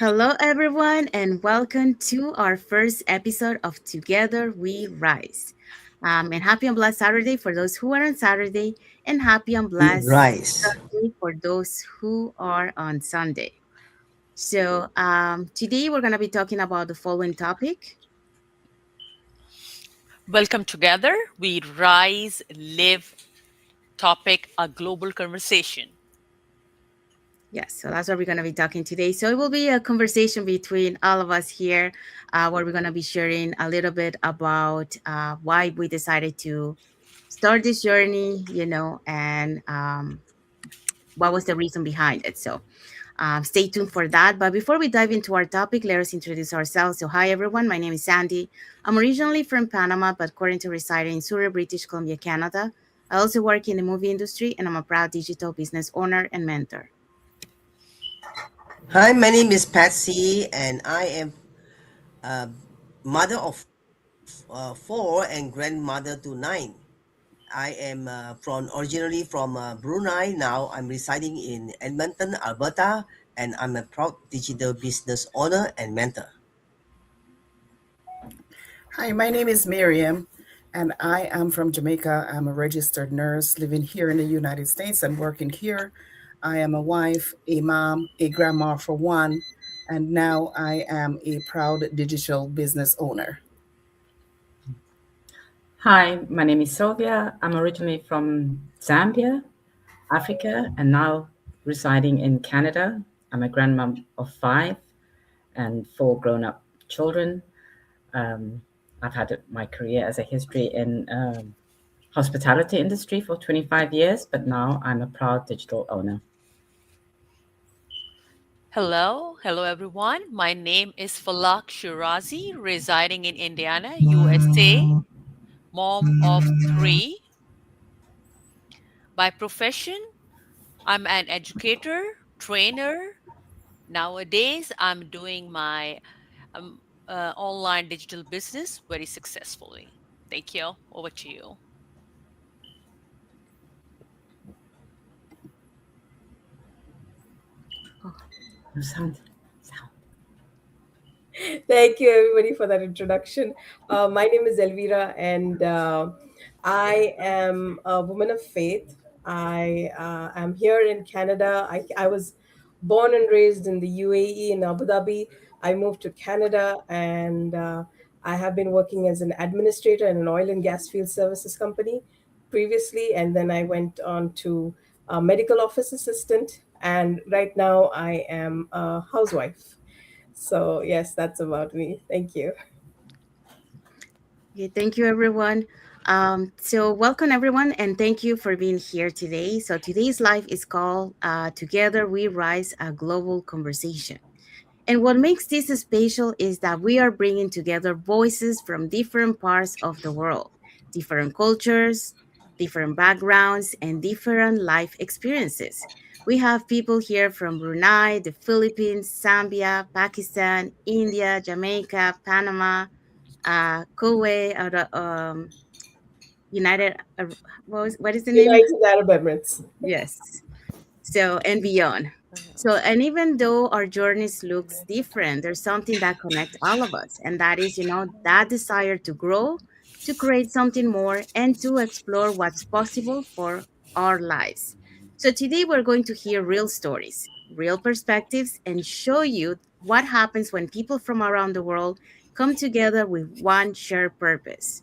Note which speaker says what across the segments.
Speaker 1: Hello, everyone, and welcome to our first episode of Together We Rise. And happy and blessed Saturday for those who are on Saturday, and happy and
Speaker 2: We
Speaker 1: blessed
Speaker 2: rise.
Speaker 1: Sunday for those who are on Sunday. So, today we're going to be talking about the following topic.
Speaker 3: Welcome together. We rise, live, topic, a global conversation.
Speaker 1: Yes, so that's what we're going to be talking today. So, it will be a conversation between all of us here where we're going to be sharing a little bit about why we decided to start this journey, and what was the reason behind it. So stay tuned for that. But before we dive into our topic, let us introduce ourselves. So, hi everyone, my name is Sandy. I'm originally from Panama, but currently residing in Surrey, British Columbia, Canada. I also work in the movie industry, and I'm a proud digital business owner and mentor.
Speaker 2: Hi, my name is Patsy, and I am a mother of four and grandmother to nine. I am originally from Brunei. Now I'm residing in Edmonton, Alberta, and I'm a proud digital business owner and mentor.
Speaker 4: Hi, my name is Miriam, and I am from Jamaica. I'm a registered nurse living here in the United States and working here. I am a wife, a mom, a grandma for one, and now I am a proud digital business owner.
Speaker 5: Hi, my name is Sylvia. I'm originally from Zambia, Africa, and now residing in Canada. I'm a grandmom of five and four grown up children. Um, I've had my career as a history in hospitality industry for 25 years, but now I'm a proud digital owner.
Speaker 3: Hello everyone. My name is Falak Shirazi, residing in Indiana, USA, mom of three. By profession, I'm an educator, trainer. Nowadays, I'm doing my online digital business very successfully. Thank you. Over to you.
Speaker 5: No sound.
Speaker 6: Thank you, everybody, for that introduction. My name is Elvira, and I am a woman of faith. I am here in Canada. I was born and raised in the UAE in Abu Dhabi. I moved to Canada, and I have been working as an administrator in an oil and gas field services company previously, and then I went on to a medical office assistant, and right now I am a housewife. So, yes, that's about me. Thank you.
Speaker 1: Okay, thank you, everyone. So, welcome, everyone, and thank you for being here today. So, today's live is called Together We Rise, a Global Conversation. And what makes this special is that we are bringing together voices from different parts of the world, different cultures, different backgrounds, and different life experiences. We have people here from Brunei, the Philippines, Zambia, Pakistan, India, Jamaica, Panama, Kuwait, United, what is the name?
Speaker 6: United Arab Emirates.
Speaker 1: Yes. So, and beyond. So, and even though our journeys looks different, there's something that connects all of us, and that is, that desire to grow, to create something more, and to explore what's possible for our lives. So, today we're going to hear real stories, real perspectives, and show you what happens when people from around the world come together with one shared purpose.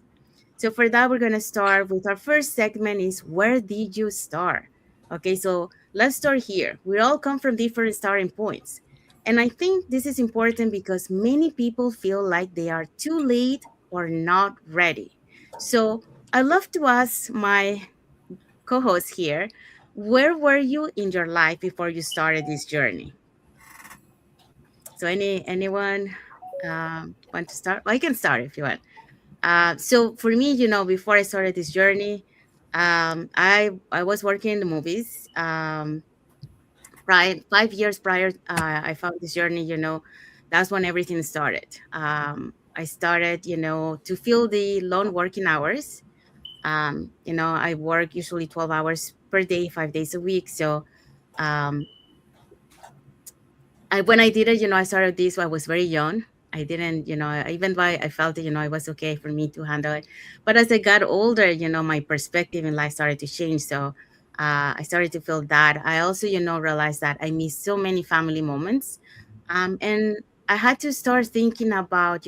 Speaker 1: So for that, we're gonna start with our first segment is where did you start? Okay, so let's start here. We all come from different starting points. And I think this is important because many people feel like they are too late or not ready. So I love to ask my co-host here, where were you in your life before you started this journey? So anyone want to start? Well, I can start if you want. So for me, before I started this journey, I was working in the movies. Right, 5 years prior, I found this journey. That's when everything started. I started, to fill the long working hours. I work usually 12 hours per day, 5 days a week. So um, when I did it, I started this when I was very young. I didn't, even though I felt it, it was okay for me to handle it. But as I got older, my perspective in life started to change. So I started to feel that. I also, realized that I missed so many family moments. And I had to start thinking about,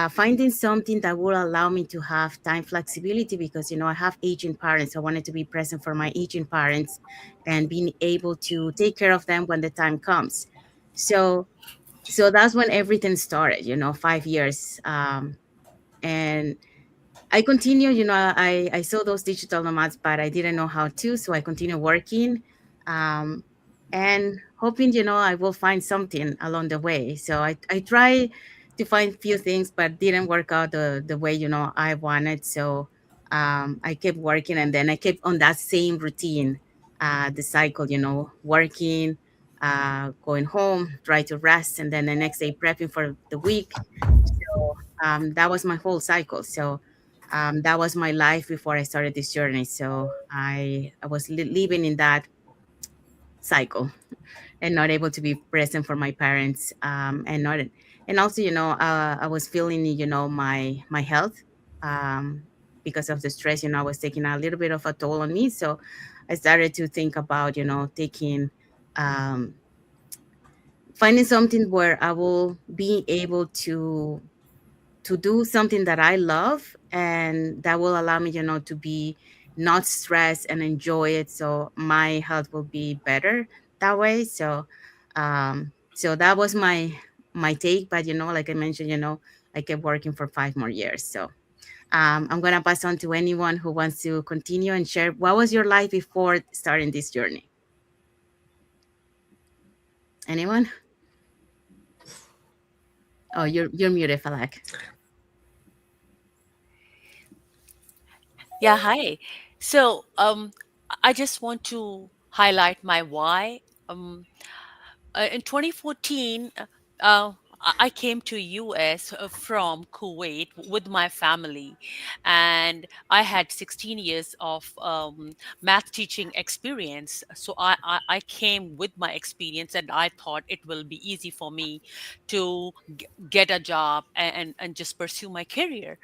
Speaker 1: finding something that would allow me to have time flexibility because, I have aging parents. I wanted to be present for my aging parents and being able to take care of them when the time comes. So that's when everything started, 5 years. And I continue, I saw those digital nomads, but I didn't know how to, so I continue working, um, and hoping, I will find something along the way. So I try to find few things, but didn't work out the way, I wanted. So I kept working, and then I kept on that same routine, the cycle, working, going home, try to rest, and then the next day prepping for the week. So that was my whole cycle. So that was my life before I started this journey. So I was living in that cycle and not able to be present for my parents, and also, I was feeling, my health, um, because of the stress. I was taking a little bit of a toll on me. So I started to think about, taking, um, finding something where I will be able to do something that I love, and that will allow me, to be not stressed and enjoy it. So my health will be better that way. So that was my take. But like I mentioned, I kept working for 5 more years. So I'm gonna pass on to anyone who wants to continue and share what was your life before starting this journey. Anyone? Oh, you're muted, Falak.
Speaker 3: Yeah, hi. So, I just want to highlight my why. Um, in 2014, I came to US from Kuwait with my family, and I had 16 years of math teaching experience. So I came with my experience, and I thought it will be easy for me to get a job and just pursue my career.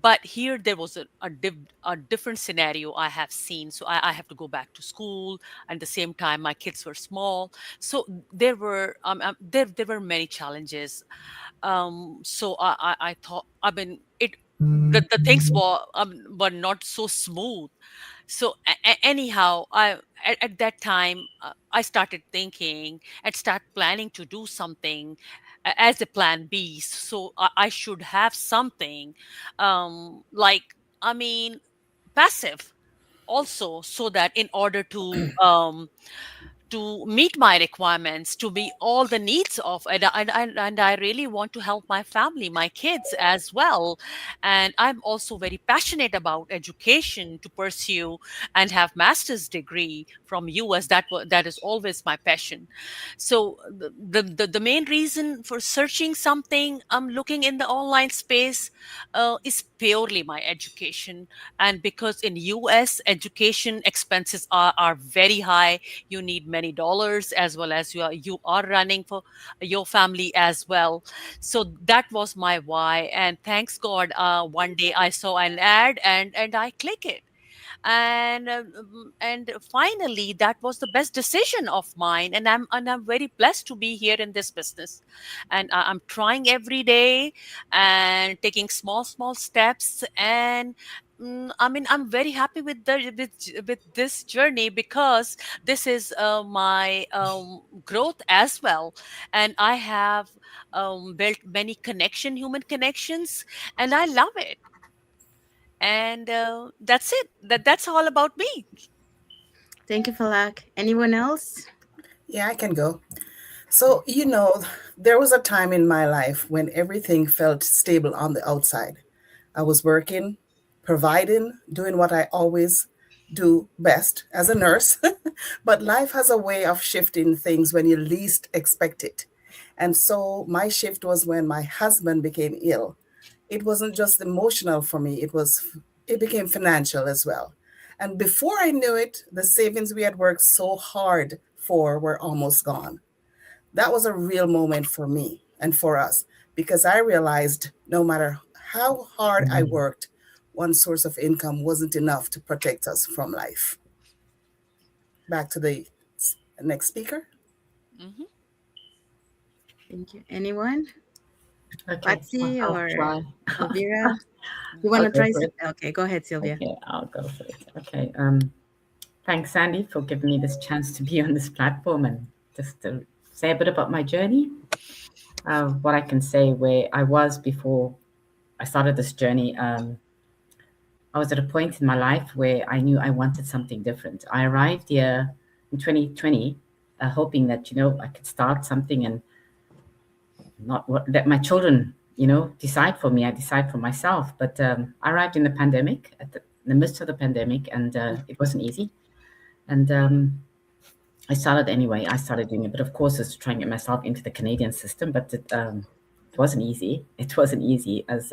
Speaker 3: But here there was a different scenario I have seen. So I have to go back to school, and at the same time my kids were small. So there were many challenges. So I thought, I mean, the things were not so smooth. So anyhow, at that time, I started thinking and start planning to do something as a plan B. So I should have something, like, I mean, passive also, so that in order to meet my requirements, to meet all the needs of, and I really want to help my family, my kids as well. And I'm also very passionate about education, to pursue and have master's degree from US. That is always my passion. So the main reason for searching something, I'm looking in the online space, is purely my education. And because in US education expenses are very high, you need many dollars, as well as you are running for your family as well. So that was my why. And thanks God, one day I saw an ad, and I click it. And finally, that was the best decision of mine, and I'm very blessed to be here in this business. And I'm trying every day and taking small steps. And I mean, I'm very happy with this journey, because this is my growth as well. And I have built many human connections, and I love it. And that's it. That's all about me.
Speaker 1: Thank you, Falak. Anyone else?
Speaker 4: Yeah, I can go. So, there was a time in my life when everything felt stable on the outside. I was working, providing, doing what I always do best as a nurse. But life has a way of shifting things when you least expect it. And so my shift was when my husband became ill. It wasn't just emotional for me, it became financial as well. And before I knew it, the savings we had worked so hard for were almost gone. That was a real moment for me and for us because I realized no matter how hard I worked, one source of income wasn't enough to protect us from life. Back to the next speaker.
Speaker 3: Hmm.
Speaker 1: Thank you. Anyone?
Speaker 5: Okay,
Speaker 1: Patsy
Speaker 5: I'll
Speaker 1: or
Speaker 5: try.
Speaker 1: Elvira? You want
Speaker 5: I'll
Speaker 1: to
Speaker 5: go
Speaker 1: try?
Speaker 5: for it.
Speaker 1: Okay, go ahead, Sylvia.
Speaker 5: Okay, I'll go for it. Okay. Thanks, Sandy, for giving me this chance to be on this platform and just to say a bit about my journey. What I can say where I was before I started this journey. I was at a point in my life where I knew I wanted something different. I arrived here in 2020, hoping that I could start something and not let my children decide for me. I decide for myself. But I arrived in the pandemic in the midst of the pandemic, and it wasn't easy. And I started anyway. I started doing a bit of courses to try and get myself into the Canadian system, but it wasn't easy. It wasn't easy, as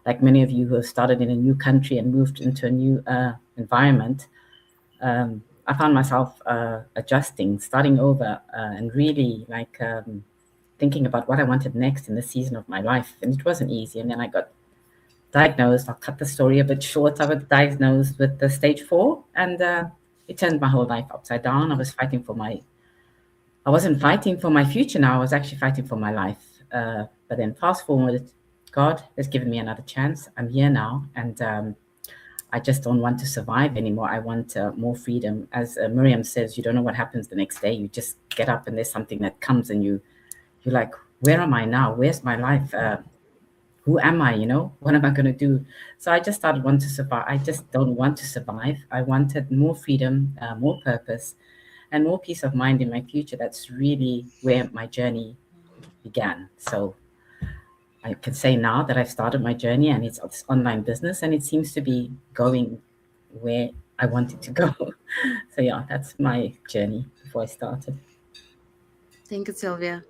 Speaker 5: like many of you who have started in a new country and moved into a new environment. I found myself adjusting, starting over, and really like thinking about what I wanted next in the season of my life. And it wasn't easy. And then I got diagnosed. I'll cut the story a bit short. I was diagnosed with the stage 4, and it turned my whole life upside down. I wasn't fighting for my future now. I was actually fighting for my life. But then fast forward, God has given me another chance. I'm here now, and I just don't want to survive anymore. I want more freedom. As Miriam says, you don't know what happens the next day. You just get up and there's something that comes, and you're like, where am I now? Where's my life? Who am I? What am I going to do? So I just started want to survive. I just don't want to survive. I wanted more freedom, more purpose, and more peace of mind in my future. That's really where my journey began. So I can say now that I've started my journey, and it's this online business, and it seems to be going where I wanted to go. So yeah, that's my journey before I started.
Speaker 1: Thank you, Sylvia.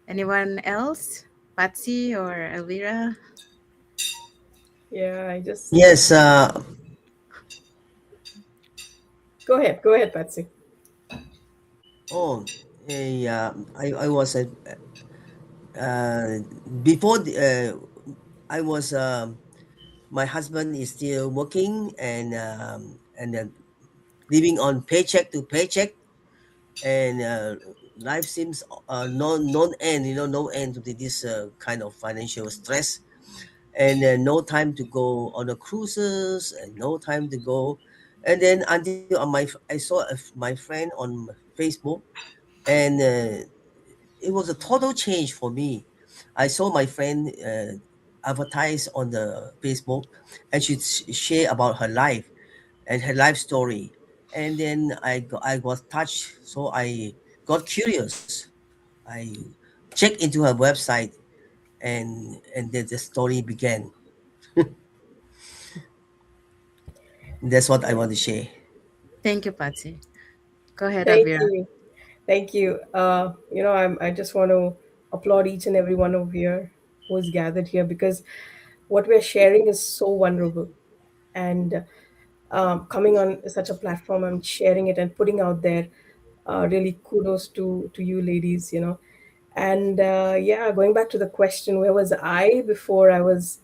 Speaker 1: Anyone else? Patsy or Elvira?
Speaker 6: Yeah, I just
Speaker 2: Yes.
Speaker 6: go ahead, Patsy.
Speaker 2: Oh, yeah. I was uh, before I was my husband is still working and living on paycheck to paycheck, and life seems no end, no end to this kind of financial stress, and no time to go on the cruises, and no time to go. And then until I saw my friend on Facebook, and it was a total change for me. I saw my friend advertise on the Facebook, and she share about her life and her life story. And then I was touched, so I got curious. I checked into her website, and then the story began. That's what I
Speaker 6: Yeah.
Speaker 2: want to share.
Speaker 1: Thank you, Patsy. Go ahead,
Speaker 6: Thank
Speaker 1: Elvira.
Speaker 6: you. Thank you. I just want to applaud each and every one of you who is gathered here because what we're sharing is so vulnerable. And coming on such a platform and sharing it and putting out there, really kudos to you ladies, And yeah, going back to the question, where was I before I was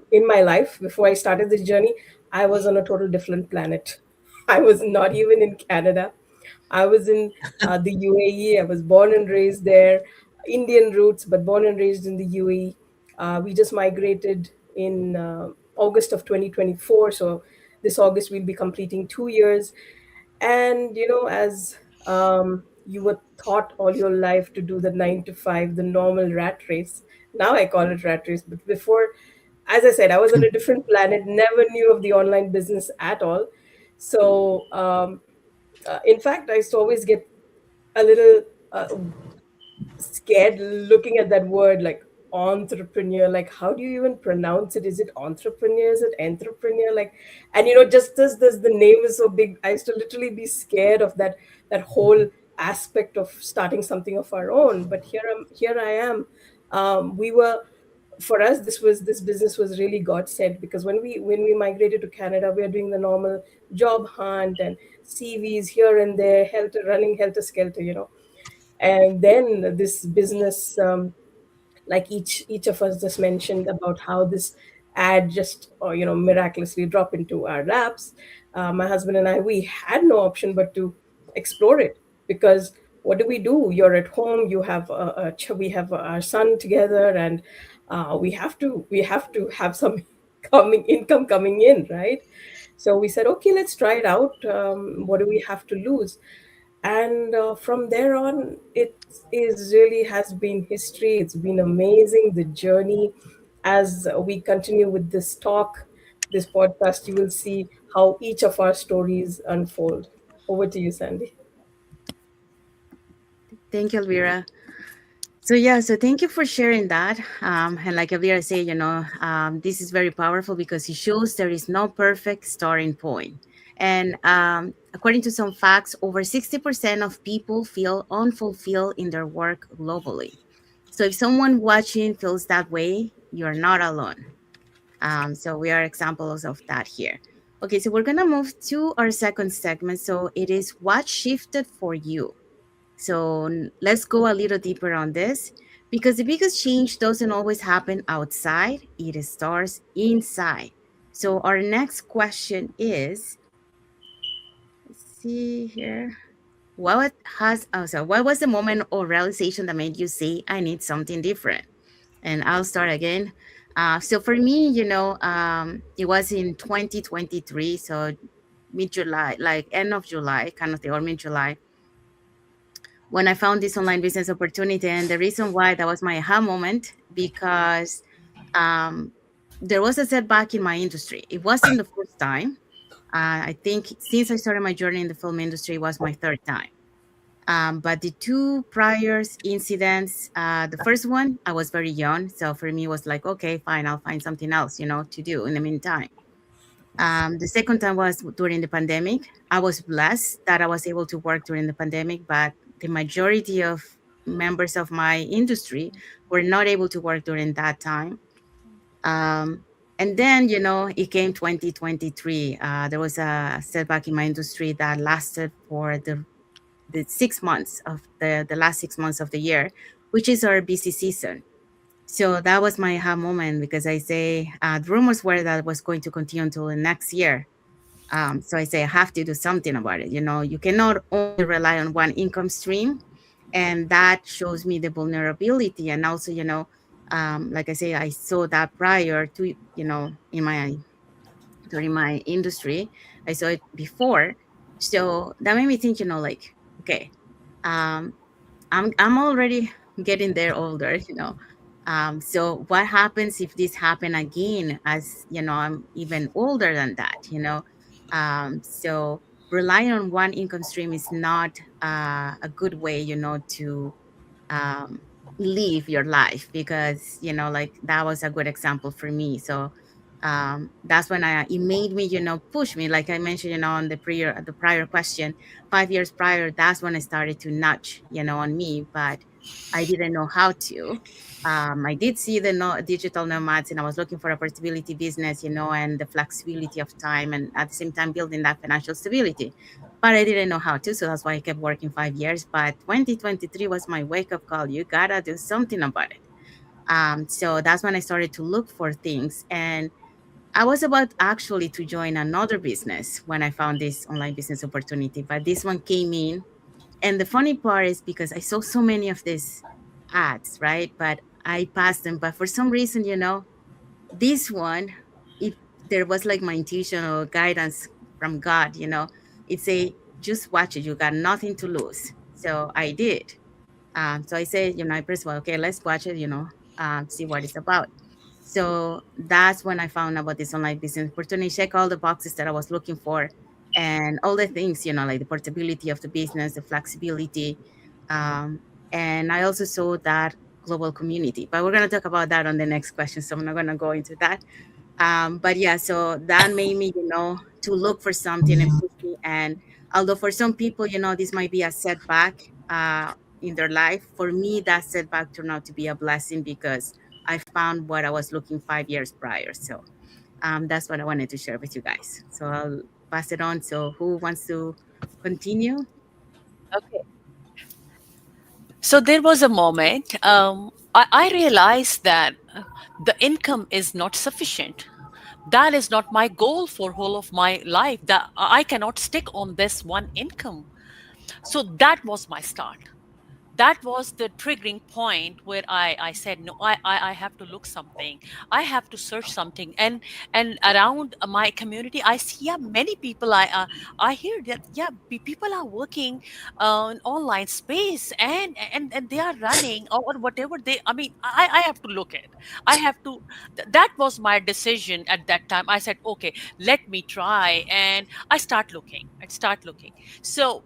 Speaker 6: in my life, before I started this journey? I was on a total different planet. I was not even in Canada. I was in the UAE. I was born and raised there, Indian roots, but born and raised in the UAE. We just migrated in August of 2024. So this August, we'll be completing 2 years. And, as you were taught all your life to do the 9 to 5, the normal rat race. Now I call it rat race, but before, as I said, I was on a different planet, never knew of the online business at all. So, in fact, I used to always get a little scared looking at that word, like entrepreneur. Like, how do you even pronounce it? Is it entrepreneur? Is it entrepreneur? Like, and just this the name is so big. I used to literally be scared of that whole aspect of starting something of our own. But here I am. We were For us, this business was really God sent, because when we migrated to Canada, we are doing the normal job hunt and CVs here and there, helter skelter, And then this business, like each of us just mentioned about how this ad just miraculously drop into our laps. My husband and I, we had no option but to explore it, because what do? You're at home, you have we have our son together, and we have to have some coming income coming in, right? So we said, okay, let's try it out. What do we have to lose? And from there on, it is really has been history. It's been amazing, the journey. As we continue with this talk, this podcast, you will see how each of our stories unfold. Over to you, Sandy.
Speaker 1: Thank you, Elvira. So yeah, so thank you for sharing that. And like Elvira said, this is very powerful because it shows there is no perfect starting point. And according to some facts, over 60% of people feel unfulfilled in their work globally. So if someone watching feels that way, you're not alone. So we are examples of that here. Okay, so we're gonna move to our second segment. So it is what shifted for you. So let's go a little deeper on this because the biggest change doesn't always happen outside, it starts inside. So our next question is, let's see here. What was the moment or realization that made you say, I need something different? And I'll start again. So for me, it was in 2023, so mid July, like end of July, kind of the or mid July, when I found this online business opportunity. And the reason why that was my aha moment, because um, there was a setback in my industry. It wasn't the first time. I think since I started my journey in the film industry, it was my third time. But the two prior incidents, the first one, I was very young. So for me, it was like, okay, fine, I'll find something else, to do in the meantime. The second time was during the pandemic. I was blessed that I was able to work during the pandemic, but the majority of members of my industry were not able to work during that time. Um, and then, it came 2023. There was a setback in my industry that lasted for the 6 months of the last 6 months of the year, which is our busy season. So that was my aha moment because I say the rumors were that it was going to continue until the next year. So I say I have to do something about it. You cannot only rely on one income stream, and that shows me the vulnerability. And also, like I say, I saw that prior to in my during my industry, I saw it before. So that made me think, like, okay, um, I'm already getting there older, so what happens if this happen again as I'm even older than that, so relying on one income stream is not a good way, to um, live your life because like that was a good example for me. So that's when it made me push me, like I mentioned on the prior question. 5 years prior, that's when I started to nudge on me, but I didn't know how to. I did see the digital nomads and I was looking for a portability business, and the flexibility of time and at the same time building that financial stability, but I didn't know how to. So that's why I kept working 5 years. But 2023 was my wake up call. You gotta do something about it. So that's when I started to look for things. And I was about actually to join another business when I found this online business opportunity, but this one came in. And the funny part is because I saw so many of these ads, right? But I passed them. But for some reason, this one, if there was like my intuition or guidance from God, it's a just watch it. You got nothing to lose. So I did. So I said, I pressed, well, okay, let's watch it, see what it's about. So that's when I found about this online business opportunity, check all the boxes that I was looking for and all the things, like the portability of the business, the flexibility. Um, and I also saw that global community, but we're going to talk about that on the next question. So I'm not going to go into that. But yeah, so that made me, to look for something and push me. And although for some people, this might be a setback in their life, for me, that setback turned out to be a blessing because I found what I was looking 5 years prior. So that's what I wanted to share with you guys. So I'll pass it on. So who wants to continue?
Speaker 3: Okay. So there was a moment I realized that the income is not sufficient. That is not my goal for whole of my life. That I cannot stick on this one income. So that was my start. That was the triggering point where I said no, I have to look something, I have to search something. And around my community I see, yeah, many people, I hear that, yeah, people are working in online space, and they are running, or whatever they, I mean, I have to look at, I have to, that was my decision at that time. I said, okay, let me try. And I start looking. So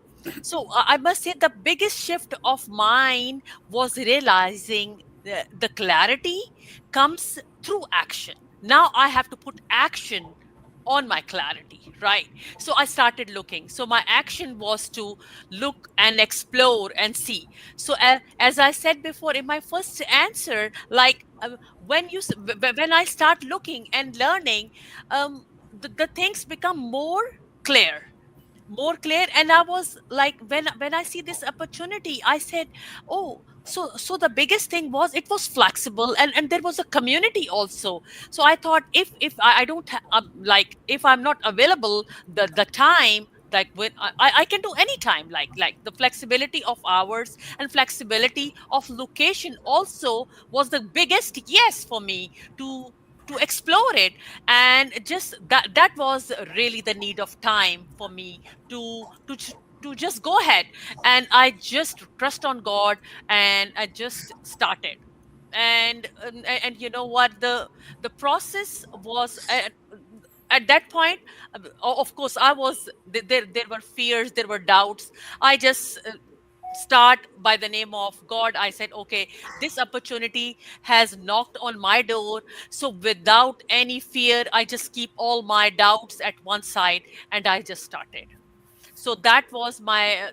Speaker 3: I must say the biggest shift of mine was realizing the clarity comes through action. Now I have to put action on my clarity, right? So I started looking. So my action was to look and explore and see. So as I said before in my first answer, like when I start looking and learning, the things become clear more clear. And I was like, when I see this opportunity, I said, oh, so the biggest thing was it was flexible, and there was a community also. So I thought, if I don't like, if I'm not available the time, like when I can do any time, like the flexibility of hours and flexibility of location also was the biggest yes for me to explore it. And just that was really the need of time for me to to j- to just go ahead, and I just trust on God, and I just started. And you know what, the process was at that point, of course I was there were fears, there were doubts. I just start by the name of God. I said, okay, this opportunity has knocked on my door. So without any fear, I just keep all my doubts at one side, and I just started. So that was my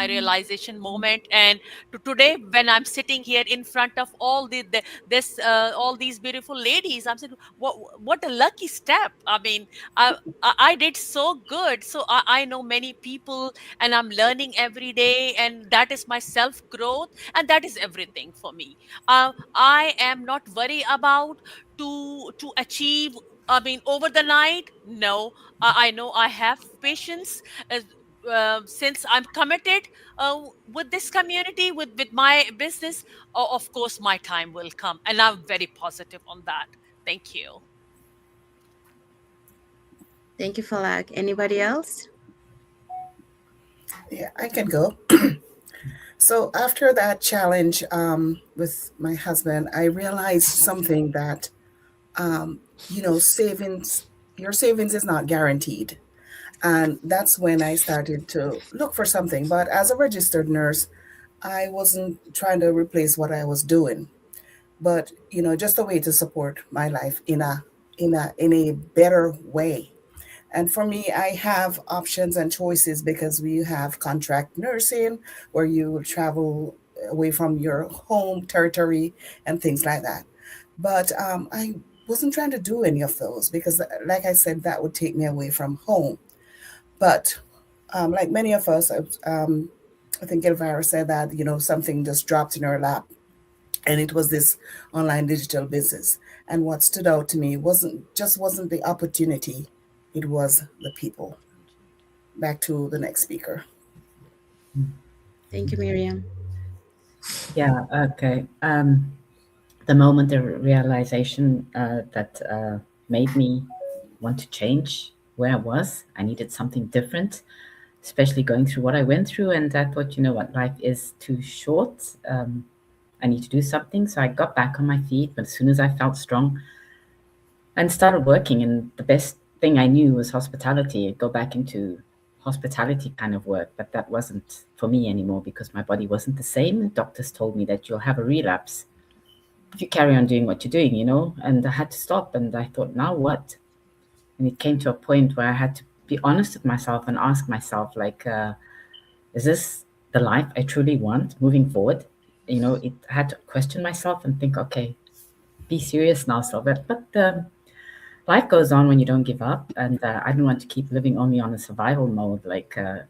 Speaker 3: realization moment. And today when I'm sitting here in front of all this all these beautiful ladies, I'm saying, what a lucky step. I mean, I did so good. So I know many people, and I'm learning every day, and that is my self growth, and that is everything for me. I am not worried about to achieve, I mean, over the night. No, I know I have patience. uh, since I'm committed with this community, with my business, of course, my time will come. And I'm very positive on that. Thank you.
Speaker 1: Thank you, Falak. Anybody else?
Speaker 4: Yeah, I can go. So after that challenge with my husband, I realized something that savings, your savings is not guaranteed. And that's when I started to look for something. But as a registered nurse, I wasn't trying to replace what I was doing, but just a way to support my life in a better way. And for me, I have options and choices because we have contract nursing where you will travel away from your home territory and things like that. But I wasn't trying to do any of those because, like I said, that would take me away from home. But like many of us, I think Elvira said that, something just dropped in her lap, and it was this online digital business. And what stood out to me wasn't the opportunity, it was the people. Back to the next speaker.
Speaker 1: Thank you, Miriam.
Speaker 5: Yeah, okay. The moment, the realization that made me want to change where I was, I needed something different, especially going through what I went through. And I thought, you know what, life is too short. I need to do something. So I got back on my feet, but as soon as I felt strong and started working, and the best thing I knew was hospitality. I'd go back into hospitality kind of work, but that wasn't for me anymore because my body wasn't the same. The doctors told me that you'll have a relapse if you carry on doing what you're doing, and I had to stop. And I thought, now what? And it came to a point where I had to be honest with myself and ask myself, like, is this the life I truly want moving forward? It I had to question myself and think, okay, be serious now, Sylvia. But life goes on when you don't give up. And I didn't want to keep living only on a survival mode, like I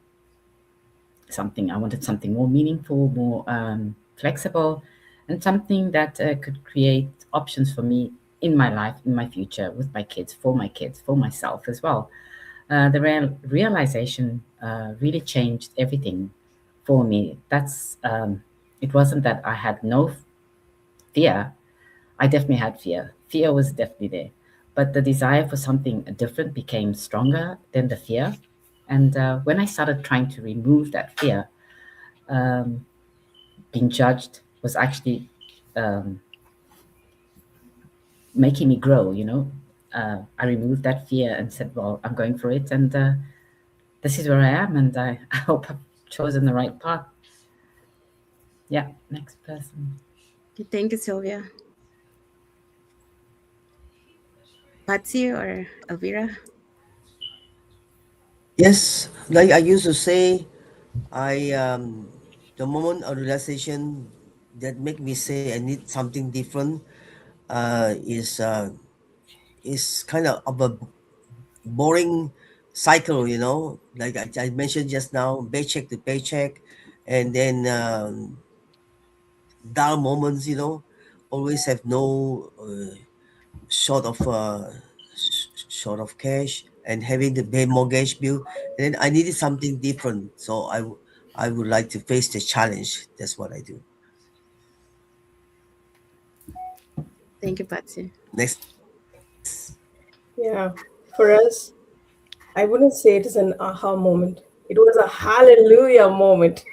Speaker 5: wanted something more meaningful, more flexible, and something that could create options for me in my life, in my future, with my kids, for myself as well. The realization really changed everything for me. It wasn't that I had no fear. I definitely had fear. Fear was definitely there. But the desire for something different became stronger than the fear. And when I started trying to remove that fear, um, being judged was actually um, making me grow, you know. I removed that fear and said, well, I'm going for it. And this is where I am. And I hope I've chosen the right path. Yeah, next person.
Speaker 1: Thank you, Sylvia. Patsy or Elvira?
Speaker 2: Yes, like I used to say, the moment of realization that make me say I need something different, uh, is uh, is kind of a boring cycle, you know. Like I mentioned just now, paycheck to paycheck, and then dull moments, you know, always have no short of short of cash and having to pay mortgage bill. And then I needed something different, so I would like to face the challenge. That's what I do.
Speaker 1: Thank you, Patsy.
Speaker 2: Next.
Speaker 6: Yeah. For us, I wouldn't say it is an aha moment. It was a hallelujah moment.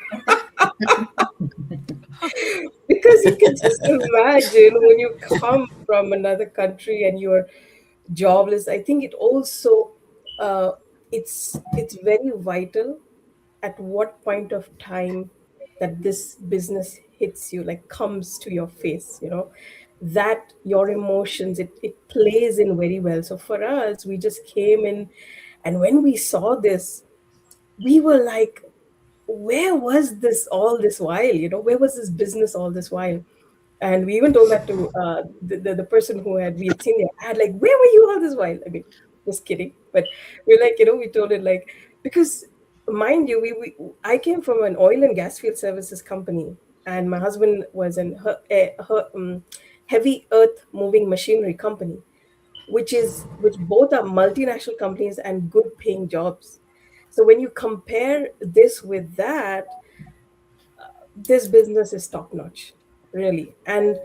Speaker 6: Because you can just imagine when you come from another country and you're jobless. I think it also uh, it's very vital at what point of time that this business hits you, like comes to your face, you know, that your emotions, it plays in very well. So for us, we just came in, and when we saw this, we were like, where was this all this while? You know, where was this business all this while? And we even told that to the person who had we had seen the ad, like, where were you all this while? I mean, just kidding. But we're like, you know, we told it like, because mind you, we I came from an oil and gas field services company, and my husband was in heavy earth moving machinery company, which both are multinational companies and good paying jobs. So when you compare this with that, this business is top notch, really. And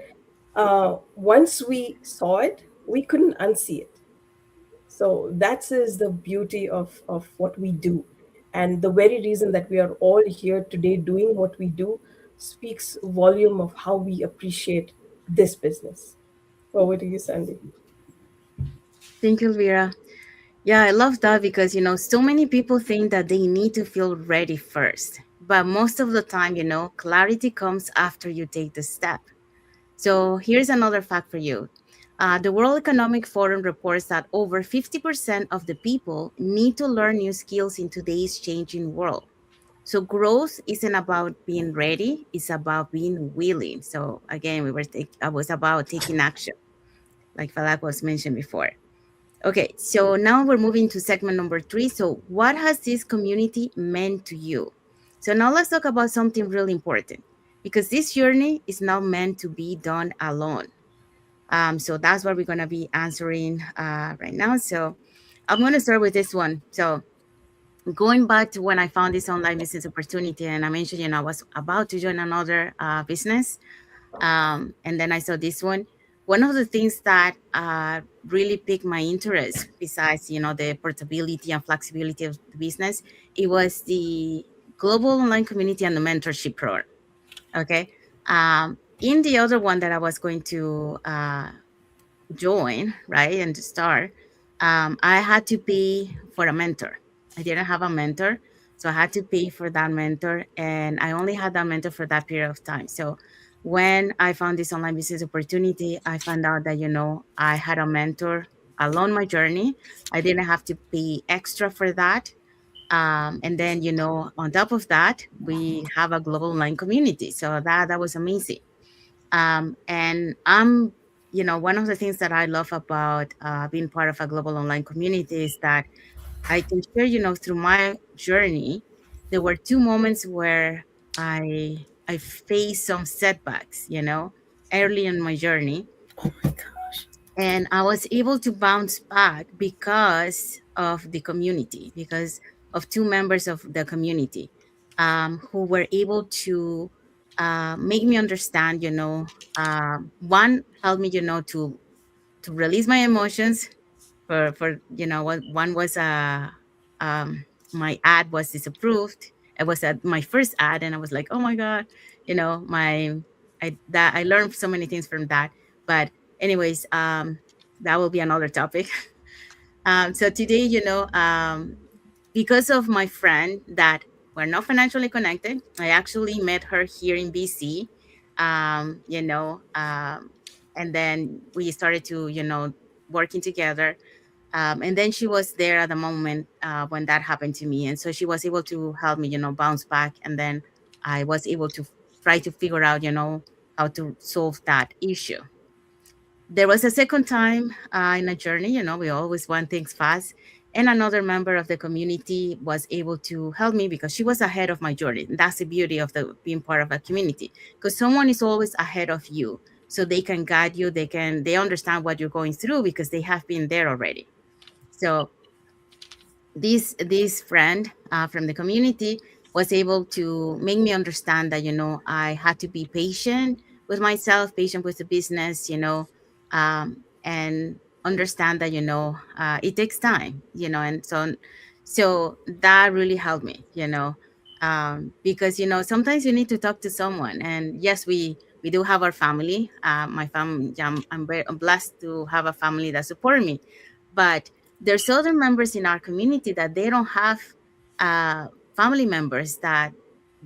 Speaker 6: once we saw it, we couldn't unsee it. So that is the beauty of what we do. And the very reason that we are all here today doing what we do speaks volume of how we appreciate this business. Over to you, Sandy.
Speaker 1: Thank you, Elvira. Yeah, I love that because, so many people think that they need to feel ready first. But most of the time, clarity comes after you take the step. So here's another fact for you. The World Economic Forum reports that over 50% of the people need to learn new skills in today's changing world. So growth isn't about being ready, it's about being willing. So again, I was about taking action, like Falak was mentioned before. Okay, so now we're moving to segment number 3. So what has this community meant to you? So now let's talk about something really important, because this journey is not meant to be done alone. So that's what we're going to be answering right now. So I'm going to start with this one. So going back to when I found this online business opportunity, and I mentioned, I was about to join another business, and then I saw this one. One of the things that really piqued my interest, besides the portability and flexibility of the business, it was the global online community and the mentorship program. Okay, in the other one that I was going to join, right, and to start, I had to pay for a mentor. I didn't have a mentor, so I had to pay for that mentor, and I only had that mentor for that period of time. So when I found this online business opportunity, I found out that I had a mentor along my journey. I didn't have to pay extra for that. And then on top of that, we have a global online community, so that was amazing. And one of the things that I love about being part of a global online community is that I can share, through my journey, there were two moments where I I faced some setbacks, early in my journey,
Speaker 4: Oh my gosh.
Speaker 1: and I was able to bounce back because of the community, because of two members of the community, who were able to make me understand. One helped me, to release my emotions. For what one was my ad was disapproved. It was my first ad, and I was like, oh my god, my I learned so many things from that. But anyways, that will be another topic. So today, because of my friend that we're not financially connected, I actually met her here in BC. And then we started to, working together. And then she was there at the moment when that happened to me, and so she was able to help me, bounce back. And then I was able to try to figure out, how to solve that issue. There was a second time in a journey. We always want things fast, and another member of the community was able to help me because she was ahead of my journey. That's the beauty of the being part of a community, because someone is always ahead of you, so they can guide you. They understand what you're going through because they have been there already. So this friend from the community was able to make me understand that, I had to be patient with myself, patient with the business, and understand that, it takes time, and so that really helped me, because sometimes you need to talk to someone. And yes, we do have our family. My family, I'm blessed to have a family that support me, but there's other members in our community that they don't have uh, family members that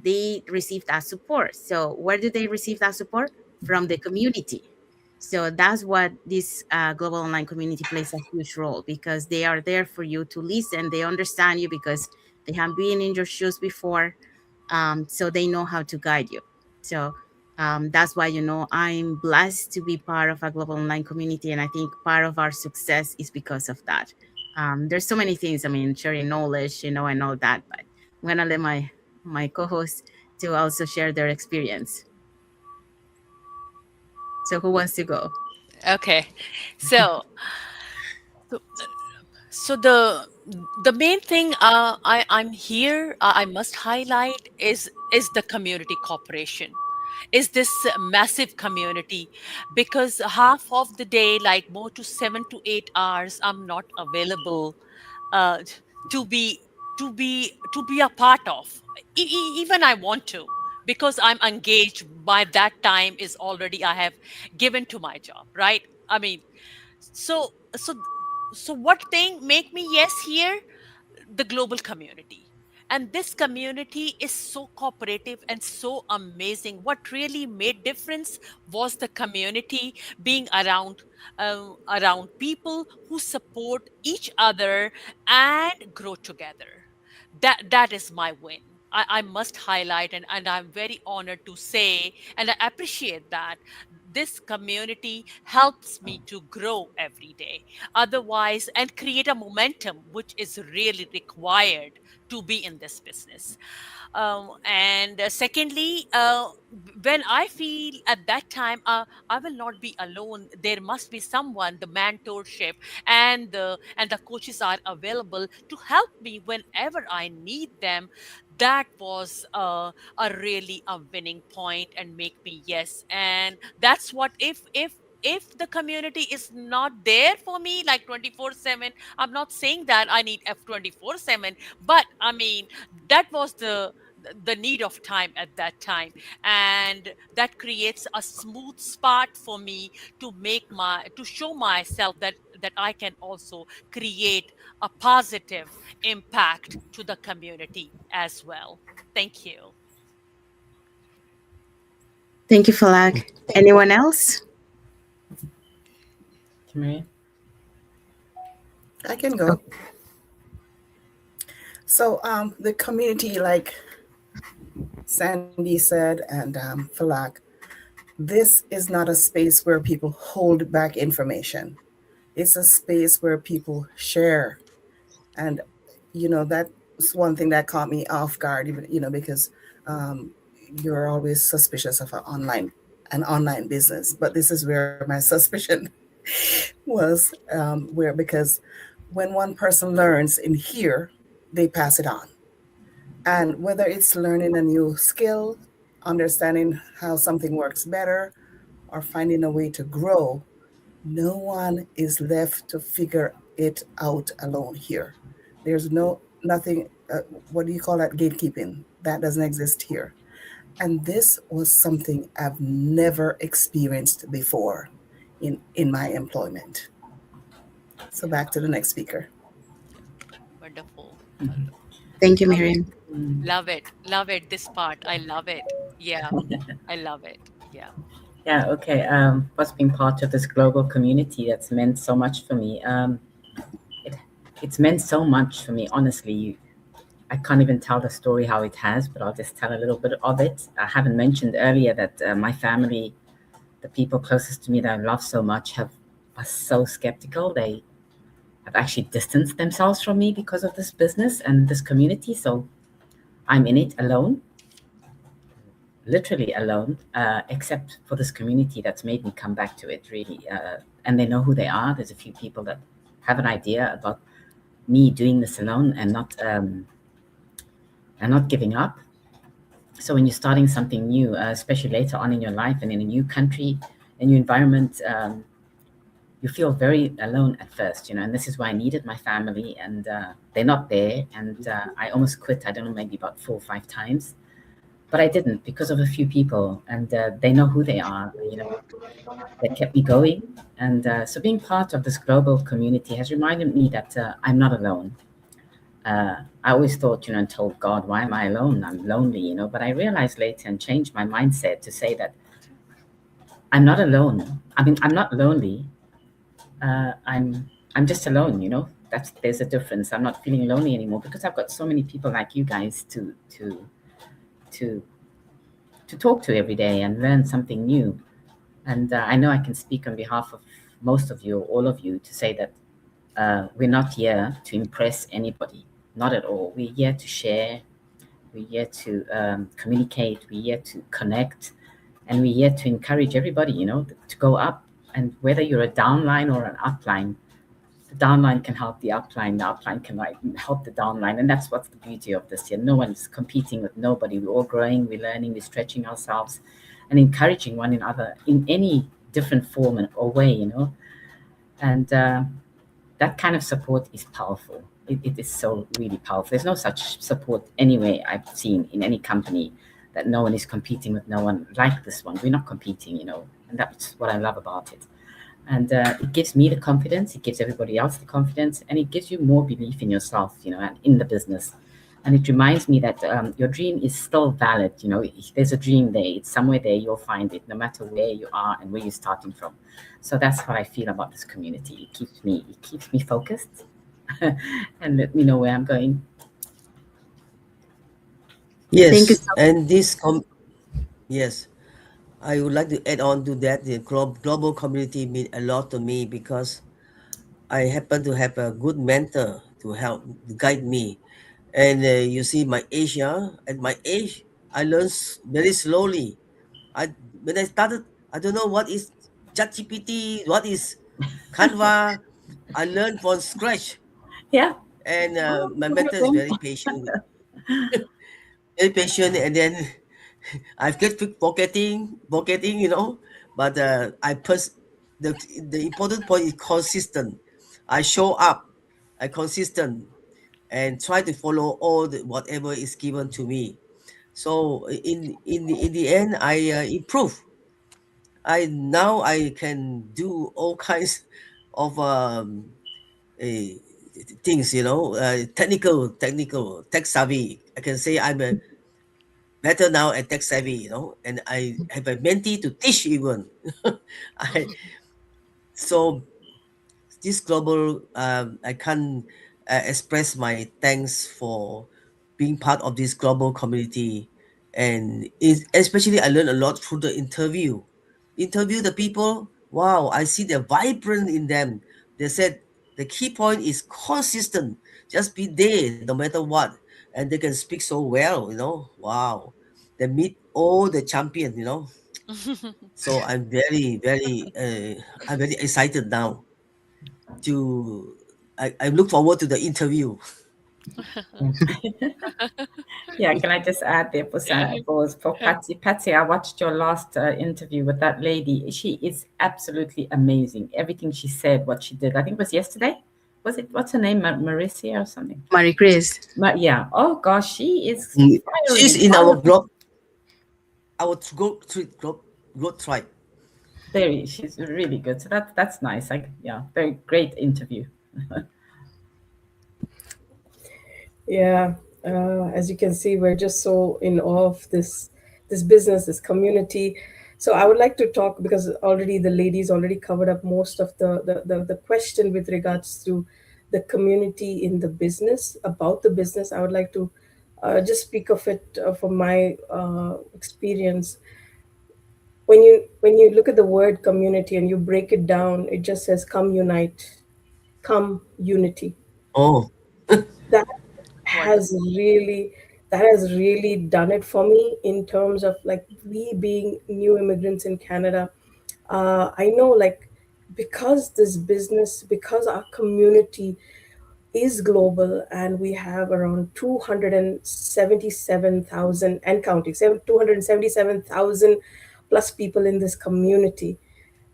Speaker 1: they receive that support. So where do they receive that support? From the community. So that's what this global online community plays a huge role, because they are there for you to listen. They understand you because they have been in your shoes before, so they know how to guide you. So that's why, I'm blessed to be part of a global online community, and I think part of our success is because of that. There's so many things. I mean, sharing knowledge, and all that. But I'm gonna let my co-host to also share their experience. So who wants to go?
Speaker 3: Okay. So, so So the main thing I'm here I must highlight is the community cooperation. Is this massive community, because half of the day, like more to 7 to 8 hours, I'm not available uh, to be to be a part of. Even I want to, because I'm engaged. By that time is already I have given to my job, right? I mean, so so so what thing make me yes here? The global community. And this community is so cooperative and so amazing. What really made difference was the community being around people who support each other and grow together. That is my win. I must highlight, and I'm very honored to say, and I appreciate that this community helps me to grow every day. Otherwise, and create a momentum which is really required to be in this business. And secondly, when I feel at that time I will not be alone, there must be someone, the mentorship and the coaches are available to help me whenever I need them. That was a really a winning point and make me yes. And that's what, if the community is not there for me like 24/7, I'm not saying that I need f 24/7, but I mean, that was the need of time at that time. And that creates a smooth spot for me to show myself that I can also create a positive impact to the community as well. Thank you.
Speaker 1: Thank you, Falak. Anyone else?
Speaker 5: Maria?
Speaker 4: I can go. So the community, like Sandy said, and Falak, this is not a space where people hold back information. It's a space where people share. And, that's one thing that caught me off guard, even, because um, you're always suspicious of an online business. But this is where my suspicion was, where because when one person learns in here, they pass it on. And whether it's learning a new skill, understanding how something works better, or finding a way to grow, no one is left to figure it out alone here. There's nothing, what do you call that? Gatekeeping. That doesn't exist here. And this was something I've never experienced before in my employment. So
Speaker 3: Yeah.
Speaker 4: back to the next speaker.
Speaker 3: Yeah. Wonderful.
Speaker 5: Mhm.
Speaker 1: Thank you,
Speaker 3: Love it.
Speaker 1: Miriam.
Speaker 5: Mm.
Speaker 3: Love it. Love it. This part. I love it. Yeah. I love it. Yeah.
Speaker 5: Yeah, okay. What's been part of this global community that's meant so much for me? It, it's meant so much for me, honestly. I can't even tell the story how it has, but I'll just tell a little bit of it. I haven't mentioned earlier that my family, the people closest to me that I love so much, are so skeptical. They have actually distanced themselves from me because of this business and this community. So I'm in it alone, literally alone, except for this community that's made me come back to it, really. And they know who they are. There's a few people that have an idea about me doing this alone and not giving up. So when you're starting something new, especially later on in your life and in a new country, a new environment, you feel very alone at first, and this is why I needed my family, and they're not there, and I almost quit. I don't know, maybe about 4 or 5 times, but I didn't because of a few people, and they know who they are, that kept me going. And so being part of this global community has reminded me that I'm not alone. uh, I always thought, and told God, why am I alone? I'm lonely, but I realized later and changed my mindset to say that I'm not alone. I mean, I'm not lonely. I'm just alone, there's a difference. I'm not feeling lonely anymore because I've got so many people like you guys to to talk to every day and learn something new. And I know I can speak on behalf of most of you, all of you, to say that we're not here to impress anybody, not at all. We're here to share, we're here to communicate, we're here to connect, and we're here to encourage everybody, to go up. And whether you're a downline or an upline, the downline can help the upline can help the downline, and that's what's the beauty of this here. No one's competing with nobody. We're all growing, we're learning, we're stretching ourselves, and encouraging one another in any different form or way, and that kind of support is powerful. It is so really powerful. There's no such support anyway I've seen in any company, that no one is competing with no one like this one. We're not competing, and that's what I love about it. And it gives me the confidence, it gives everybody else the confidence, and it gives you more belief in yourself, and in the business. And it reminds me that your dream is still valid. If there's a dream there, it's somewhere there, you'll find it, no matter where you are and where you're starting from. So that's how I feel about this community. It keeps me focused and let me know where I'm going.
Speaker 1: Thank you
Speaker 2: Yes,
Speaker 1: so
Speaker 2: and yes, I would like to add on to that. The global community mean a lot to me because I happen to have a good mentor to help to guide me. And you see, my age, yeah, at my age, I learn very slowly. I when I started, I don't know what is ChatGPT, what is Canva. I learned from scratch,
Speaker 5: Yeah.
Speaker 2: and my mentor is very patient, and then I get quick forgetting, But the the important point is consistent. I show up, I consistent, and try to follow all whatever is given to me. So in the end, I improve. I can do all kinds of eh, things, technical, tech savvy. I can say I'm a better now at tech savvy, and I have a mentee to teach even. I so this global I can't express my thanks for being part of this global community, and especially I learned a lot through the interview the people. Wow, I see the vibrant in them. They said the key point is consistent, just be there no matter what, and they can speak so well. Wow. they meet all the champions, So I'm very excited now to. I look forward to the interview.
Speaker 5: Yeah, can I just add there for Patsy? Patsy, I watched your last interview with that lady. She is absolutely amazing. Everything she said, what she did. I think it was yesterday. Was it? What's her name? Marisia or something?
Speaker 1: Marie Chris.
Speaker 5: But yeah. Oh gosh, she is
Speaker 2: She's
Speaker 5: fiery,
Speaker 2: in our
Speaker 5: fiery.
Speaker 2: group, our growth tribe.
Speaker 5: Very. She's really good. So that's nice. Like yeah, very great interview.
Speaker 6: Yeah, as you can see, we're just so in awe of this business, this community. So I would like to talk because already the ladies already covered up most of the question with regards to the community in the business, about the business. I would like to just speak of it from my experience. When you look at the word community and you break it down, it just says come unite, come unity.
Speaker 2: Oh,
Speaker 6: That has
Speaker 3: Wonderful.
Speaker 6: really that has really done it for me in terms of like we being new immigrants in Canada. I know, like, because this business, because our community is global and we have around 277,000 and counting, 277,000 plus people in this community.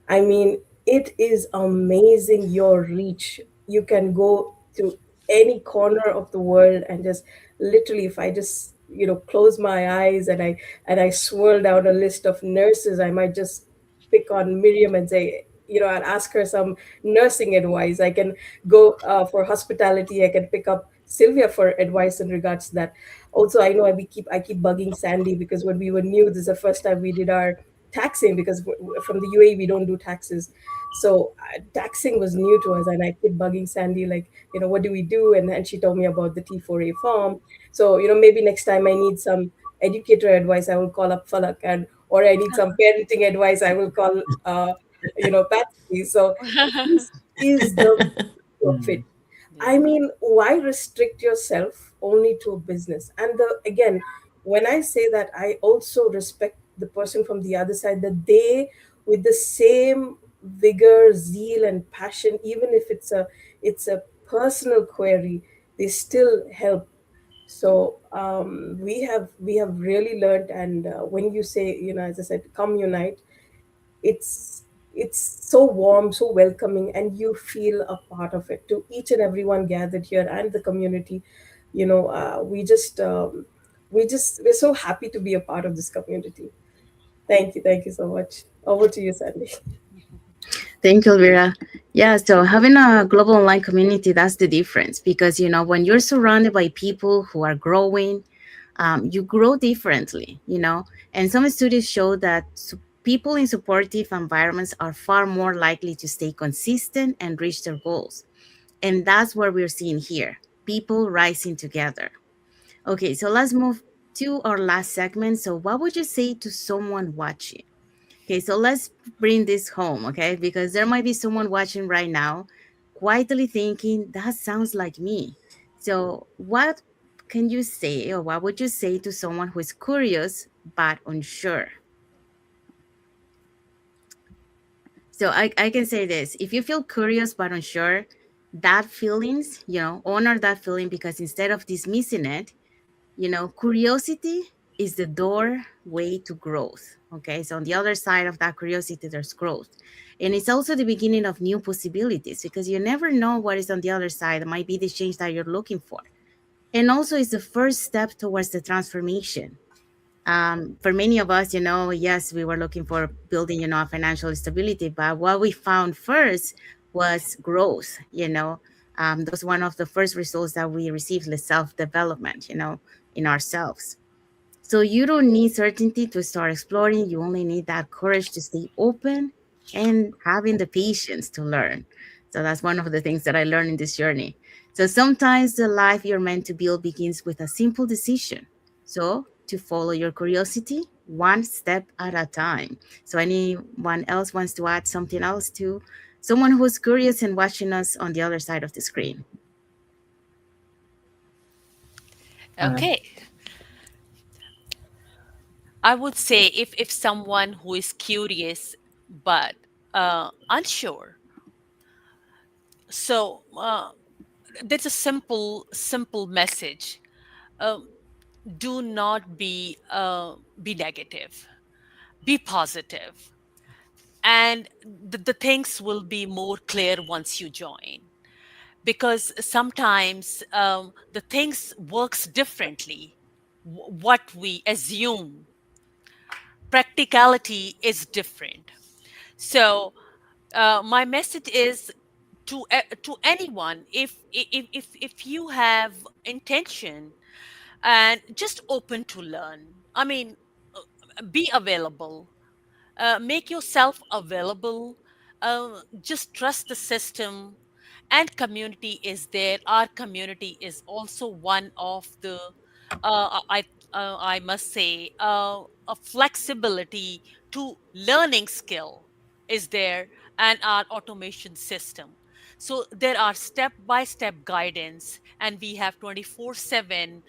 Speaker 6: I mean, it is amazing your reach. You can go to any corner of the world and just literally, if I just, close my eyes and I swirl down a list of nurses, I might just pick on Miriam and say, I'd ask her some nursing advice. I can go for hospitality. I can pick up Sylvia for advice in regards to that. Also, I know I keep bugging Sandy because when we were new, this is the first time we did our taxing because from the UAE we don't do taxes. So taxing was new to us, and I kept bugging Sandy like, what do we do? And she told me about the T4A form. So maybe next time I need some educator advice, I will call up Falak, and or I need some parenting advice, I will call Patsy. So this is the beauty of it.
Speaker 5: Mm.
Speaker 6: I
Speaker 3: Yeah.
Speaker 6: mean, why restrict yourself only to a business? And again, when I say that, I also respect the person from the other side, that they, with the same vigor, zeal, and passion, even if it's a personal query, they still help. So we have really learned, and when you say, as I said, come unite, it's so warm, so welcoming, and you feel a part of it. To each and everyone gathered here and the community, we're so happy to be a part of this community. Thank you so much. Over to you, Sandy.
Speaker 1: Thank you, Elvira. Yeah, so having a global online community, that's the difference because, when you're surrounded by people who are growing, you grow differently, and some studies show that people in supportive environments are far more likely to stay consistent and reach their goals. And that's what we're seeing here, people rising together. Okay, so let's move to our last segment. So, what would you say to someone watching? Okay, so let's bring this home, okay? Because there might be someone watching right now quietly thinking, that sounds like me. So, what can you say, or what would you say to someone who is curious but unsure? So, I can say this, if you feel curious but unsure, that feelings, honor that feeling because instead of dismissing it, curiosity is the doorway to growth. Okay, so on the other side of that curiosity, there's growth. And it's also the beginning of new possibilities because you never know what is on the other side. It might be the change that you're looking for. And also, it's the first step towards the transformation. For many of us, yes, we were looking for building, financial stability, but what we found first was growth. That was one of the first results that we received, the self development, in ourselves. So you don't need certainty to start exploring. You only need that courage to stay open and having the patience to learn. So that's one of the things that I learned in this journey. So sometimes the life you're meant to build begins with a simple decision. So to follow your curiosity one step at a time. So anyone else wants to add something else to someone who's curious and watching us on the other side of the screen?
Speaker 5: Uh,
Speaker 3: Okay. I would say if someone who is curious but unsure, so there's a simple message. Um, do not be negative. Be positive, and the things will be more clear once you join. Because sometimes the things works differently. What we assume, practicality is different. So my message is to anyone, if you have intention and just open to learn. I mean, be available, make yourself available, just trust the system, and community is there. Our community is also one of the I must say a flexibility to learning skill is there, and our automation system. So there are step by step guidance, and we have 24/7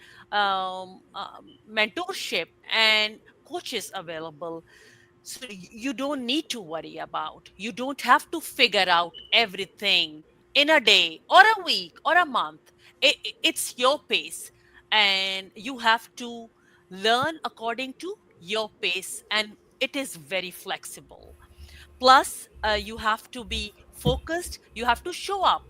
Speaker 3: mentorship and coaches available. So you don't need to worry about, you don't have to figure out everything in a day or a week or a month. It's your pace, and you have to learn according to your pace, and it is very flexible. Plus you have to be focused, you have to show up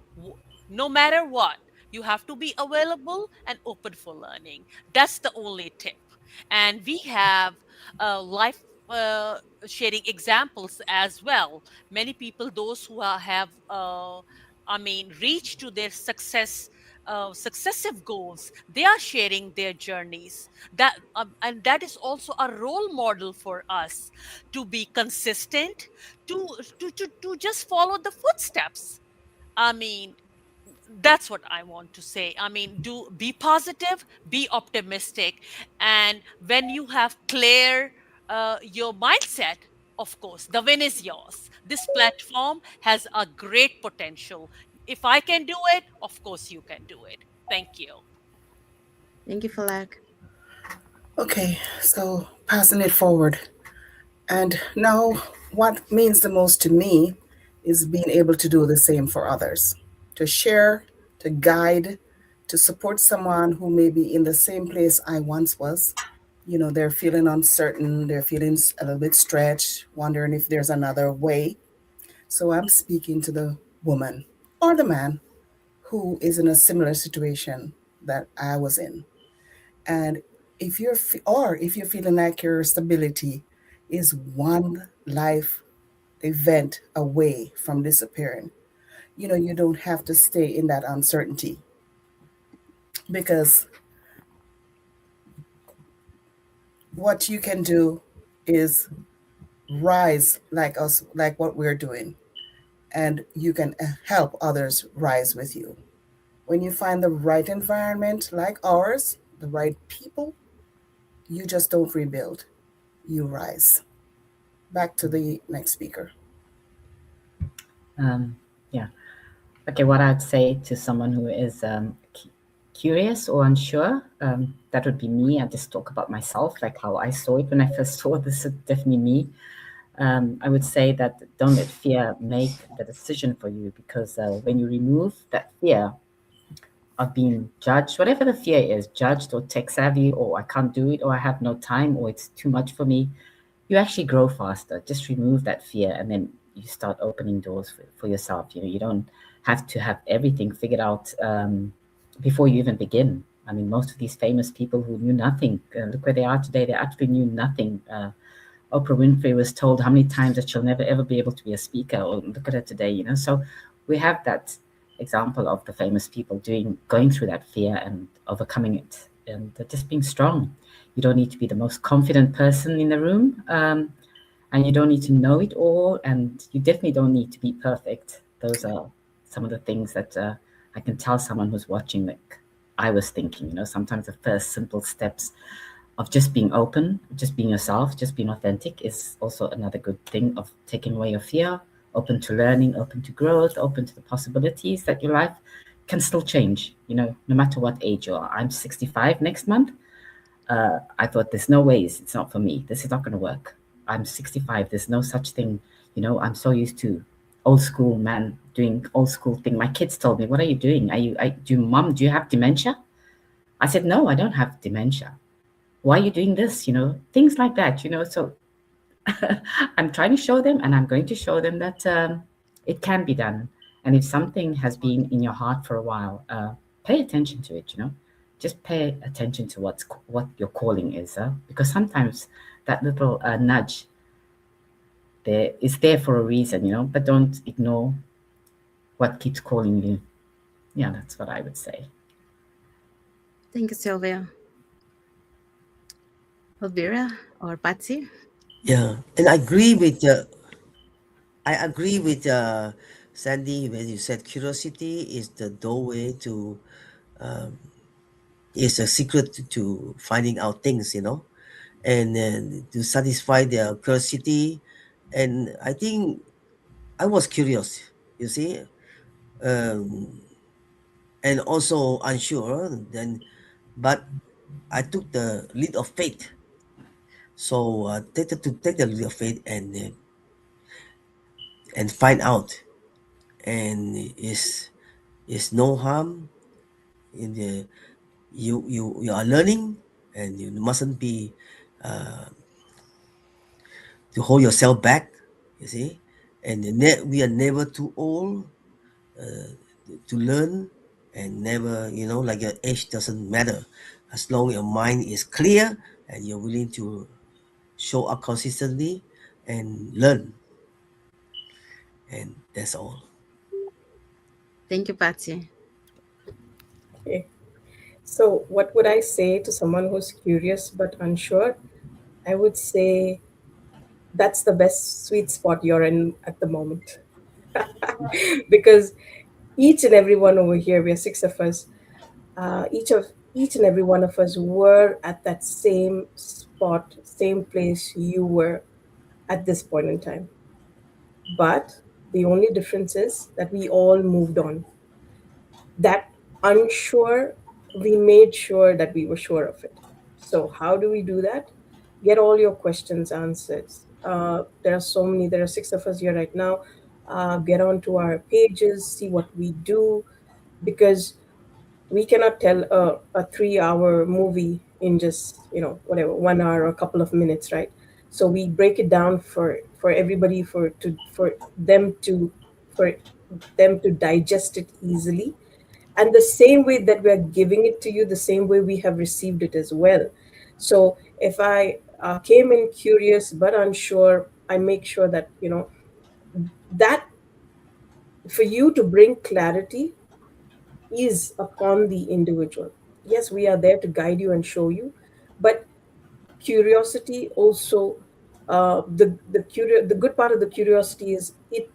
Speaker 3: no matter what. You have to be available and open for learning. That's the only tip. And we have life sharing examples as well. Many people, those who have I mean, reach to their successive goals, they are sharing their journeys. And that is also a role model for us, to be consistent, to just follow the footsteps. I mean, that's what I want to say. I mean, do be positive, be optimistic, and when you have clear your mindset, of course, the win is yours. This platform has a great potential. If I can do it, of course you can do it. Thank you.
Speaker 1: Thank you, Falak.
Speaker 4: Okay, so passing it forward. And now, what means the most to me is being able to do the same for others, to share, to guide, to support someone who may be in the same place I once was. You know, they're feeling uncertain, they're feeling a little bit stretched, wondering if there's another way. So I'm speaking to the woman or the man who is in a similar situation that I was in. And if you're feeling like your stability is one life event away from disappearing, you know, you don't have to stay in that uncertainty, because what you can do is rise like us, like what we're doing, and you can help others rise with you. When you find the right environment like ours, the right people, you just don't rebuild, you rise. Back to the next speaker.
Speaker 5: Yeah. Okay, what I'd say to someone who is curious or unsure, that would be me. I just talk about myself, like how I saw it when I first saw this is definitely me. I would say that don't let fear make the decision for you, because when you remove that fear of being judged, whatever the fear is, judged or tech savvy, or I can't do it, or I have no time, or it's too much for me, you actually grow faster. Just remove that fear, and then you start opening doors for yourself. You know, you don't have to have everything figured out before you even begin. I mean, most of these famous people who knew nothing, look where they are today. They actually knew nothing. Oprah Winfrey was told how many times that she'll never ever be able to be a speaker, or look at her today, you know. So we have that example of the famous people going through that fear and overcoming it, and just being strong. You don't need to be the most confident person in the room, and you don't need to know it all, and you definitely don't need to be perfect. Those are some of the things that I can tell someone who's watching, like I was thinking, you know, sometimes the first simple steps of just being open, just being yourself, just being authentic is also another good thing of taking away your fear, open to learning, open to growth, open to the possibilities that your life can still change, you know, no matter what age you are. I'm 65 next month. I thought, there's no ways, it's not for me. This is not going to work. I'm 65. There's no such thing. I'm so used to old school man doing old school thing. My kids told me, "What are you doing? Do you have dementia?" I said, "No, I don't have dementia. Why are you doing this?" Things like that. So I'm trying to show them, and I'm going to show them that it can be done. And if something has been in your heart for a while, pay attention to it. Just pay attention to what your calling is, because sometimes that little nudge there is there for a reason. But don't ignore what keeps calling you. Yeah, that's what I would say.
Speaker 1: Thank you, Sylvia. Elvira or Patsy?
Speaker 2: Yeah, and I agree with Sandy when you said curiosity is the doorway to um, is a secret to finding out things, and then to satisfy their curiosity. And I think I was curious, you see, um, and also unsure. Then, but I took the lead of faith. So take the lead of faith and find out, and is no harm in the you are learning, and you mustn't be uh, to hold yourself back, you see, and we are never too old uh, to learn, and never, like your age doesn't matter, as long your mind is clear and you're willing to show up consistently and learn, and that's all.
Speaker 1: Thank you, Patsy.
Speaker 6: Okay. So, what would I say to someone who's curious but unsure? I would say that's the best sweet spot you're in at the moment. Because each and every one over here, we are six of us, each and every one of us were at that same spot, same place you were at this point in time. But the only difference is that we all moved on. That unsure, we made sure that we were sure of it. So, how do we do that? Get all your questions answered. There are so many, there are six of us here right now. Get onto our pages, see what we do, because we cannot tell a 3 hour movie in just, whatever, 1 hour or a couple of minutes, right? So we break it down for everybody, for them to for them to digest it easily, and the same way that we are giving it to you, the same way we have received it as well. So if I came in curious but unsure, I make sure that, that for you to bring clarity is upon the individual. Yes, we are there to guide you and show you, but curiosity also, the good part of the curiosity is it,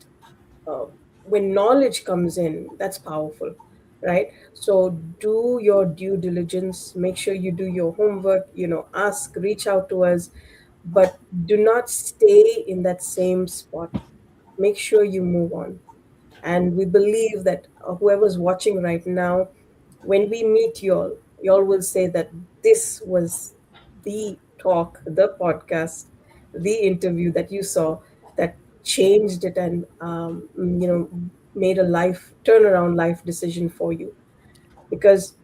Speaker 6: uh, when knowledge comes in, that's powerful, right? So do your due diligence, make sure you do your homework, ask, reach out to us, but do not stay in that same spot. Make sure you move on. And we believe that whoever's watching right now, when we meet y'all will say that this was the talk, the podcast, the interview that you saw that changed it, and made a life turnaround life decision for you. Because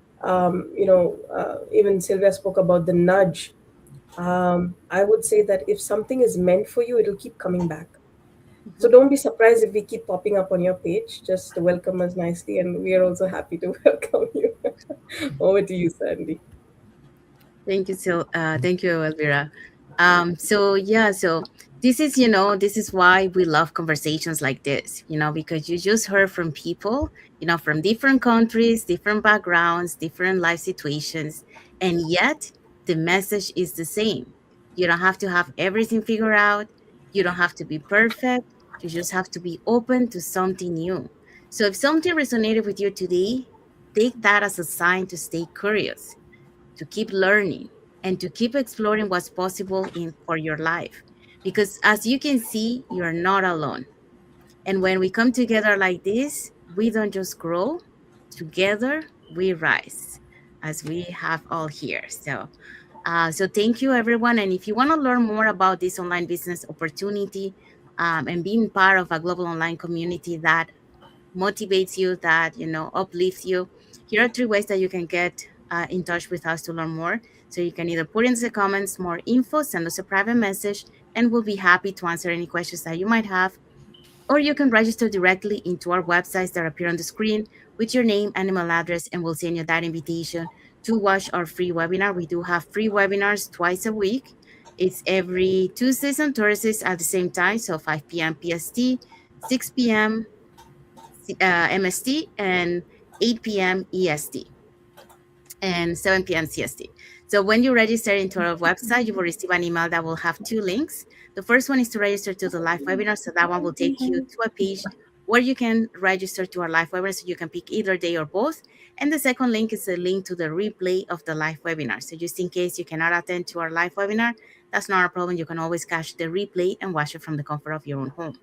Speaker 6: even Sylvia spoke about the nudge. I would say that if something is meant for you, it'll keep coming back. So
Speaker 1: Mhm.
Speaker 6: don't be surprised if we keep popping up on your page. Just welcome us nicely, and we are also happy to welcome you. Over to you, Sandy.
Speaker 1: Thank you, thank you, Elvira. So yeah, so this is why we love conversations like this, because you just heard from people, from different countries, different backgrounds, different life situations, and yet the message is the same. You don't have to have everything figured out. You don't have to be perfect. You just have to be open to something new. So if something resonated with you today, take that as a sign to stay curious, to keep learning, and to keep exploring what's possible in for your life, because as you can see, you're not alone. And when we come together like this, we don't just grow, together we rise, as we have all here. So So thank you, everyone. And if you want to learn more about this online business opportunity and being part of a global online community that motivates you, that uplifts you, here are three ways that you can get in touch with us to learn more. So you can either put in the comments more info, send us a private message, and we'll be happy to answer any questions that you might have, or you can register directly into our websites that appear on the screen with your name and email address, and we'll send you that invitation to watch our free webinar. We do have free webinars twice a week. It's every Tuesdays and Thursdays at the same time, so 5 p.m. PST, 6 p.m. MST, and 8 p.m. EST, and 7 p.m. CST. So when you register into our website, you will receive an email that will have two links. The first one is to register to the live webinar. So that one will take you to a page where you can register to our live webinar. So you can pick either day or both. And the second link is a link to the replay of the live webinar. So just in case you cannot attend to our live webinar, that's not a problem. You can always catch the replay and watch it from the comfort of your own home.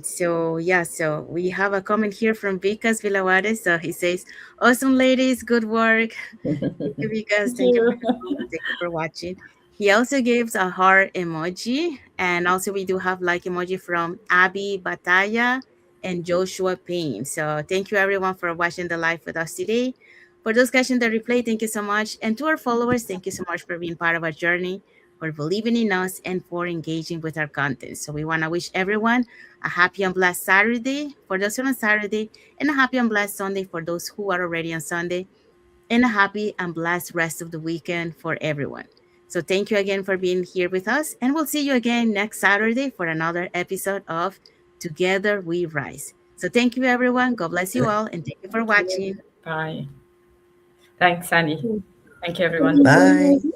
Speaker 1: So yeah, so we have a comment here from Vicas Villawares. So he says, awesome ladies, good work. Thank you, Vicas.
Speaker 5: Thank
Speaker 1: Thank you for
Speaker 5: you.
Speaker 1: your comment. Thank you for watching. He also gives a heart emoji. And also we do have like emoji from Abby Bataya and Joshua Payne. So thank you everyone for watching the live with us today. For those catching the replay, thank you so much. And to our followers, thank you so much for being part of our journey, for believing in us, and for engaging with our content. So we want to wish everyone a happy and blessed Saturday for those who are on Saturday, and a happy and blessed Sunday for those who are already on Sunday, and a happy and blessed rest of the weekend for everyone. So thank you again for being here with us, and we'll see you again next Saturday for another episode of Together We Rise. So thank you everyone. God bless you all, and thank you for
Speaker 5: Thank you.
Speaker 1: watching.
Speaker 5: Bye. Thanks, Annie. Thank you,
Speaker 6: Thank
Speaker 5: everyone.
Speaker 6: you so
Speaker 2: Bye.
Speaker 6: much.